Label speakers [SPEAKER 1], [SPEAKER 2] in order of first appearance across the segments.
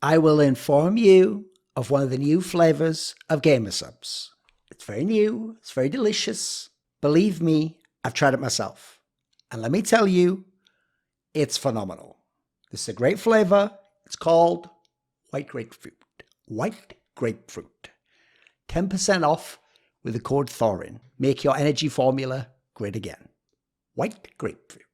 [SPEAKER 1] I will inform you of one of the new flavors of gamer subs. It's very new, it's very delicious. Believe me, I've tried it myself. And let me tell you, it's phenomenal. This is a great flavor. It's called white grapefruit. White grapefruit. 10% off with the code Thorin. Make your energy formula great again. White grapefruit.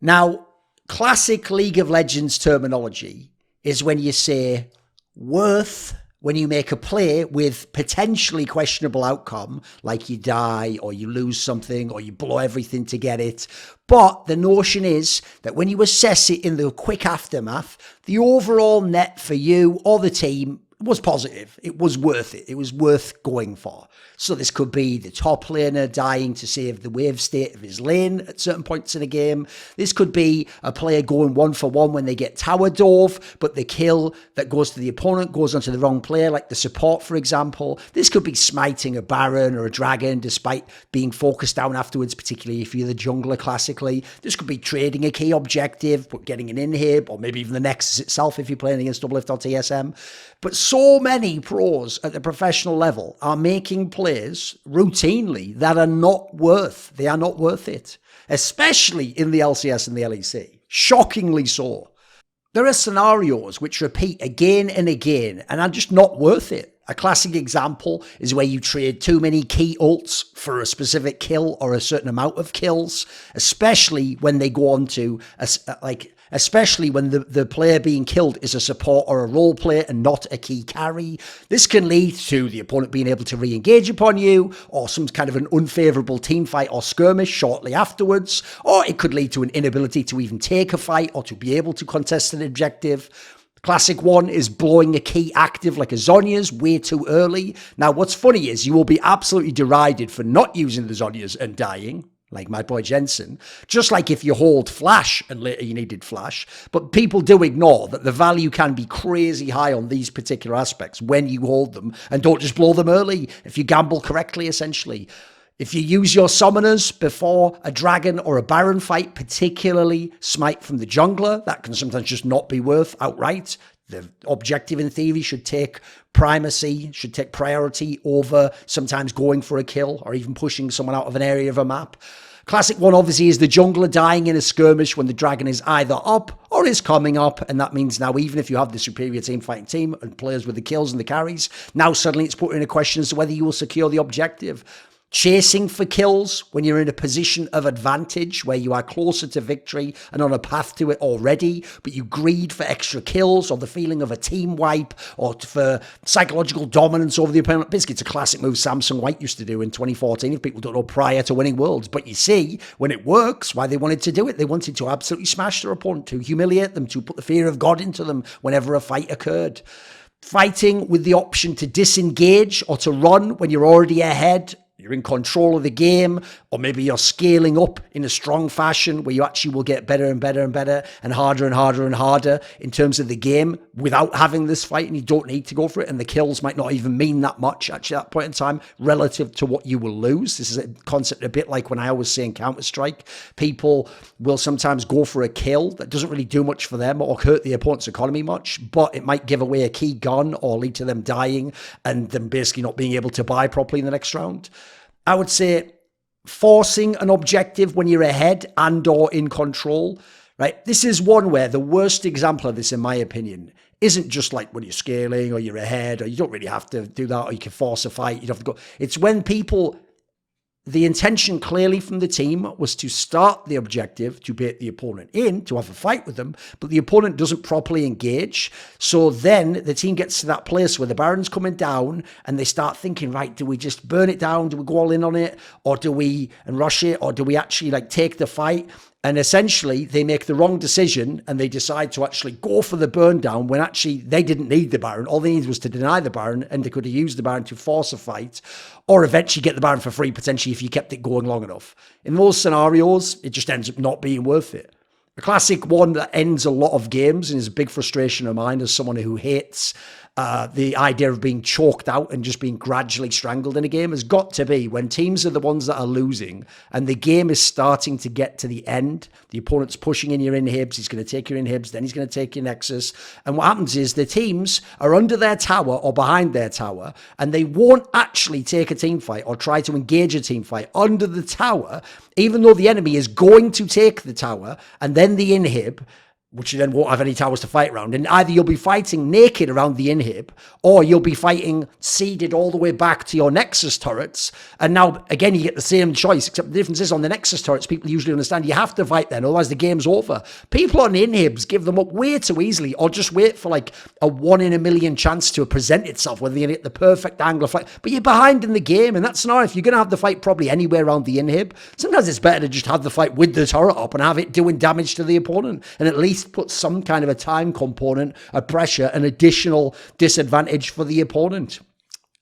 [SPEAKER 1] Now, classic League of Legends terminology is when you say worth when you make a play with potentially questionable outcome, like you die or you lose something or you blow everything to get it. But the notion is that when you assess it in the quick aftermath, the overall net for you or the team was positive. It was worth it. It was worth going for. So this could be the top laner dying to save the wave state of his lane at certain points in a game. This could be a player going 1-for-1 when they get tower dove, but the kill that goes to the opponent goes onto the wrong player, like the support, for example. This could be smiting a Baron or a Dragon despite being focused down afterwards, particularly if you're the jungler classically. This could be trading a key objective, but getting an inhib, or maybe even the Nexus itself if you're playing against Doublelift or TSM. But so many pros at the professional level are making plays routinely that are not worth it, especially in the LCS and the LEC. Shockingly so. There are scenarios which repeat again and again and are just not worth it. A classic example is where you trade too many key ults for a specific kill or a certain amount of kills, especially when they go on to, especially when the player being killed is a support or a role player and not a key carry. This can lead to the opponent being able to re-engage upon you, or some kind of an unfavorable team fight or skirmish shortly afterwards, or it could lead to an inability to even take a fight or to be able to contest an objective. Classic one is blowing a key active like a Zhonya's way too early. Now, what's funny is you will be absolutely derided for not using the Zhonya's and dying, like my boy Jensen, just like if you hold flash and later you needed flash. But people do ignore that the value can be crazy high on these particular aspects when you hold them and don't just blow them early if you gamble correctly, essentially. If you use your summoners before a dragon or a baron fight, particularly smite from the jungler, that can sometimes just not be worth outright. The objective in theory should take primacy, should take priority over sometimes going for a kill or even pushing someone out of an area of a map. Classic one obviously is the jungler dying in a skirmish when the dragon is either up or is coming up, and that means now even if you have the superior team fighting team and players with the kills and the carries, now suddenly it's put in a question as to whether you will secure the objective. Chasing for kills when you're in a position of advantage where you are closer to victory and on a path to it already, but you greed for extra kills or the feeling of a team wipe or for psychological dominance over the opponent. Basically, it's a classic move Samsung White used to do in 2014, if people don't know, prior to winning Worlds. But you see, when it works, why they wanted to do it. They wanted to absolutely smash their opponent, to humiliate them, to put the fear of God into them whenever a fight occurred. Fighting with the option to disengage or to run when you're already ahead. You're in control of the game, or maybe you're scaling up in a strong fashion where you actually will get better and better and better and harder and harder and harder in terms of the game without having this fight, and you don't need to go for it, and the kills might not even mean that much actually at that point in time relative to what you will lose. This is a concept a bit like when I was saying Counter-Strike. People will sometimes go for a kill that doesn't really do much for them or hurt the opponent's economy much, but it might give away a key gun or lead to them dying and them basically not being able to buy properly in the next round. I would say forcing an objective when you're ahead and or in control, right? This is one where the worst example of this, in my opinion, isn't just like when you're scaling or you're ahead, or you don't really have to do that, or you can force a fight, you don't have to go. It's when people, the intention clearly from the team was to start the objective, to bait the opponent in, to have a fight with them, but the opponent doesn't properly engage. So then the team gets to that place where the Baron's coming down and they start thinking, right, do we just burn it down? Do we go all in on it? Or do we and rush it? Or do we actually like take the fight? And essentially, they make the wrong decision and they decide to actually go for the burn down when actually they didn't need the Baron. All they needed was to deny the Baron, and they could have used the Baron to force a fight or eventually get the Baron for free, potentially, if you kept it going long enough. In those scenarios, it just ends up not being worth it. A classic one that ends a lot of games and is a big frustration of mine as someone who hates the idea of being choked out and just being gradually strangled in a game has got to be when teams are the ones that are losing and the game is starting to get to the end. The opponent's pushing in your inhibs. He's going to take your inhibs. Then he's going to take your nexus. And what happens is the teams are under their tower or behind their tower, and they won't actually take a team fight or try to engage a team fight under the tower, even though the enemy is going to take the tower and then the inhib, which you then won't have any towers to fight around. And either you'll be fighting naked around the inhib, or you'll be fighting seeded all the way back to your nexus turrets. And now, again, you get the same choice, except the difference is on the nexus turrets, people usually understand you have to fight then, otherwise the game's over. People on inhibs give them up way too easily, or just wait for like a 1 in a million chance to present itself, whether you get the perfect angle of fight. But you're behind in the game, and that's not, if you're going to have the fight probably anywhere around the inhib, sometimes it's better to just have the fight with the turret up and have it doing damage to the opponent, and at least put some kind of a time component, a pressure, an additional disadvantage for the opponent.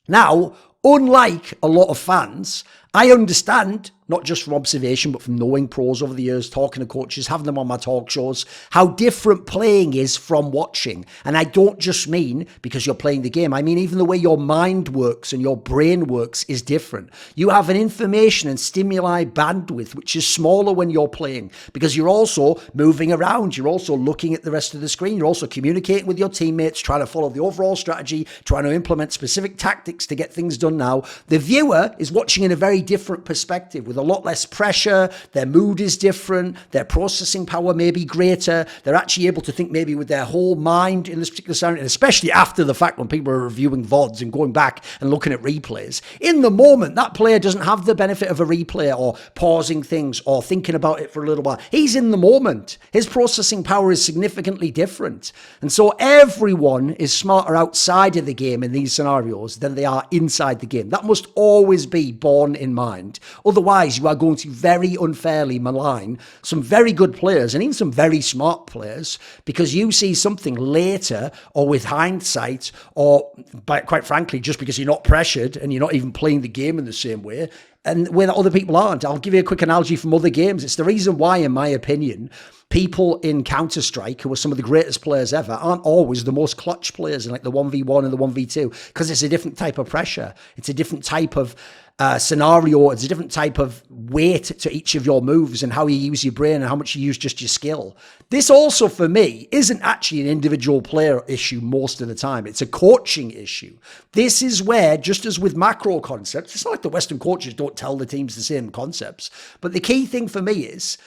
[SPEAKER 1] Now, unlike a lot of fans, I understand, not just from observation, but from knowing pros over the years, talking to coaches, having them on my talk shows, how different playing is from watching. And I don't just mean because you're playing the game. I mean, even the way your mind works and your brain works is different. You have an information and stimuli bandwidth, which is smaller when you're playing because you're also moving around. You're also looking at the rest of the screen. You're also communicating with your teammates, trying to follow the overall strategy, trying to implement specific tactics to get things done now. The viewer is watching in a very different perspective with a lot less pressure. Their mood is different. Their processing power may be greater. They're actually able to think maybe with their whole mind in this particular scenario, and especially after the fact when people are reviewing VODs and going back and looking at replays. In the moment, that player doesn't have the benefit of a replay or pausing things or thinking about it for a little while. He's in the moment. His processing power is significantly different. And so everyone is smarter outside of the game in these scenarios than they are inside the game. That must always be borne in mind. Otherwise, you are going to very unfairly malign some very good players and even some very smart players because you see something later or with hindsight or, quite frankly, just because you're not pressured and you're not even playing the game in the same way and where other people aren't. I'll give you a quick analogy from other games. It's the reason why, in my opinion, people in Counter-Strike, who are some of the greatest players ever, aren't always the most clutch players in like the 1v1 and the 1v2 because it's a different type of pressure. It's a different type of scenario. It's a different type of weight to each of your moves and how you use your brain and how much you use just your skill. This also, for me, isn't actually an individual player issue most of the time. It's a coaching issue. This is where, just as with macro concepts, it's not like the Western coaches don't tell the teams the same concepts. But the key thing for me is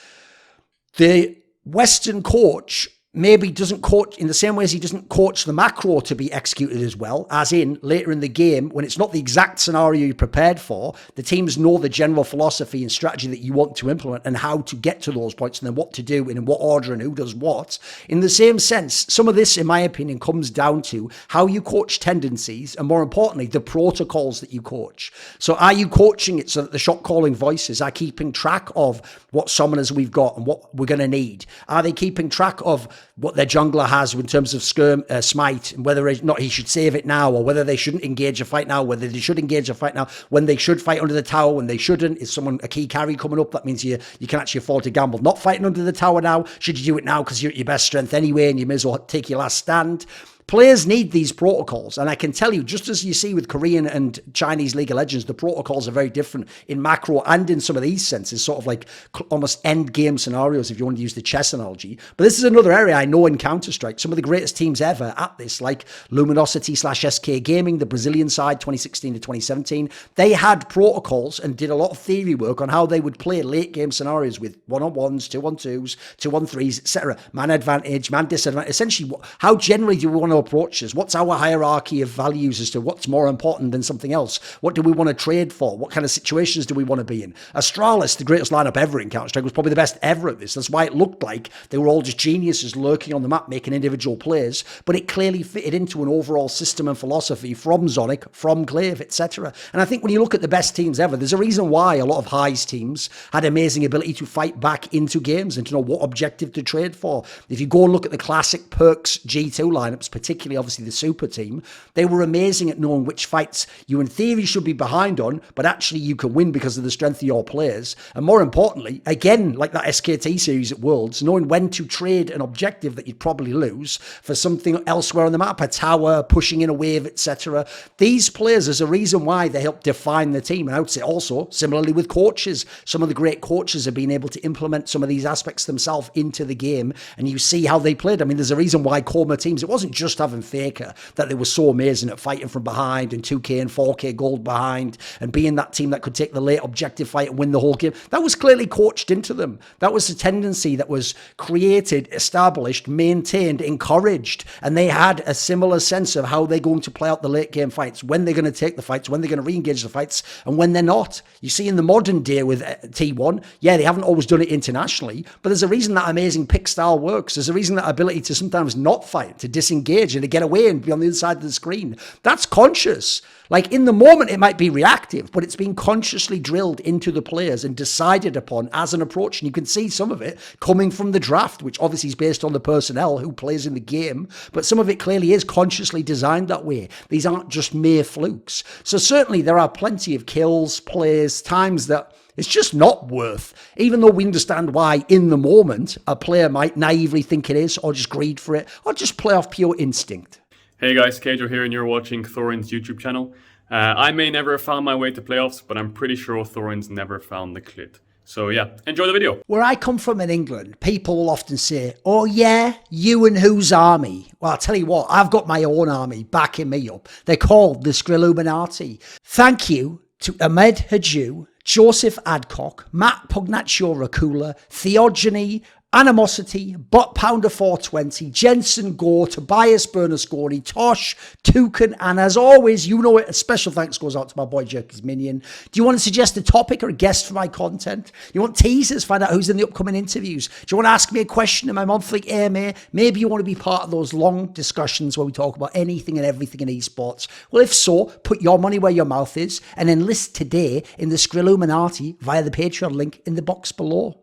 [SPEAKER 1] the Western coach maybe doesn't coach in the same way as he doesn't coach the macro to be executed as well, as in later in the game, when it's not the exact scenario you prepared for, the teams know the general philosophy and strategy that you want to implement and how to get to those points and then what to do and in what order and who does what. In the same sense, some of this, in my opinion, comes down to how you coach tendencies and, more importantly, the protocols that you coach. So are you coaching it so that the shot calling voices are keeping track of what summoners we've got and what we're going to need? Are they keeping track of what their jungler has in terms of smite and whether or not he should save it now or whether they shouldn't engage a fight now, whether they should engage a fight now, when they should fight under the tower, when they shouldn't? Is someone a key carry coming up? That means you can actually afford to gamble not fighting under the tower now. Should you do it now because you're at your best strength anyway and you may as well take your last stand? Players need these protocols, and I can tell you, just as you see with Korean and Chinese League of Legends, the protocols are very different in macro and in some of these senses, sort of like almost end game scenarios, if you want to use the chess analogy. But this is another area I know in Counter-Strike. Some of the greatest teams ever at this, like Luminosity/SK Gaming, the Brazilian side, 2016 to 2017, they had protocols and did a lot of theory work on how they would play late game scenarios with 1-on-1s, 2-on-2s, 2-on-3s, etc. Man advantage, man disadvantage. Essentially, how generally do we want to approach this? What's our hierarchy of values as to what's more important than something else? What do we want to trade for? What kind of situations do we want to be in? Astralis, the greatest lineup ever in Counter-Strike, was probably the best ever at this. That's why it looked like they were all just geniuses lurking on the map, making individual plays, but it clearly fitted into an overall system and philosophy from Zonic, from Glaive, etc. And I think when you look at the best teams ever, there's a reason why a lot of High's teams had amazing ability to fight back into games and to know what objective to trade for. If you go and look at the classic Perks G2 lineups, particularly obviously the super team, they were amazing at knowing which fights you in theory should be behind on, but actually you can win because of the strength of your players. And more importantly, again, like that SKT series at Worlds, knowing when to trade an objective that you'd probably lose for something elsewhere on the map, a tower, pushing in a wave, etc. These players, there's a reason why they help define the team. And I would say also, similarly with coaches, some of the great coaches have been able to implement some of these aspects themselves into the game, and you see how they played. I mean, there's a reason why Coma teams, it wasn't just having Faker, that they were so amazing at fighting from behind and 2k and 4k gold behind and being that team that could take the late objective fight and win the whole game. That was clearly coached into them. That was a tendency that was created, established, maintained, encouraged, and they had a similar sense of how they're going to play out the late game fights, when they're going to take the fights, when they're going to re-engage the fights, and when they're not. You see in the modern day with T1, yeah, they haven't always done it internationally, but there's a reason that amazing pick style works. There's a reason that ability to sometimes not fight, to disengage and to get away and be on the other side of the screen. That's conscious. Like in the moment, it might be reactive, but it's been consciously drilled into the players and decided upon as an approach. And you can see some of it coming from the draft, which obviously is based on the personnel who plays in the game. But some of it clearly is consciously designed that way. These aren't just mere flukes. So certainly there are plenty of kills, plays, times that it's just not worth, even though we understand why in the moment a player might naively think it is, or just greed for it, or just play off pure instinct.
[SPEAKER 2] Hey guys, Keijo here and you're watching Thorin's YouTube channel. I may never have found my way to playoffs, but I'm pretty sure Thorin's never found the clit. So yeah, enjoy the video.
[SPEAKER 1] Where I come from in England, people will often say, oh yeah, you and whose army? Well, I'll tell you what, I've got my own army backing me up. They're called the Skrilluminati. Thank you to Ahmed Hadjou, Joseph Adcock, Matt Pugnatio Rajcula, Theogony, Animosity, Bot Pounder 420, Jensen Goh, Tobias Bernasconi, Tosh, Tooorin, and as always, you know it, a special thanks goes out to my boy Jerky's Minion. Do you want to suggest a topic or a guest for my content? You want teasers, find out who's in the upcoming interviews? Do you want to ask me a question in my monthly AMA? Maybe you want to be part of those long discussions where we talk about anything and everything in esports. Well, if so, put your money where your mouth is and enlist today in the Skrilluminati via the Patreon link in the box below.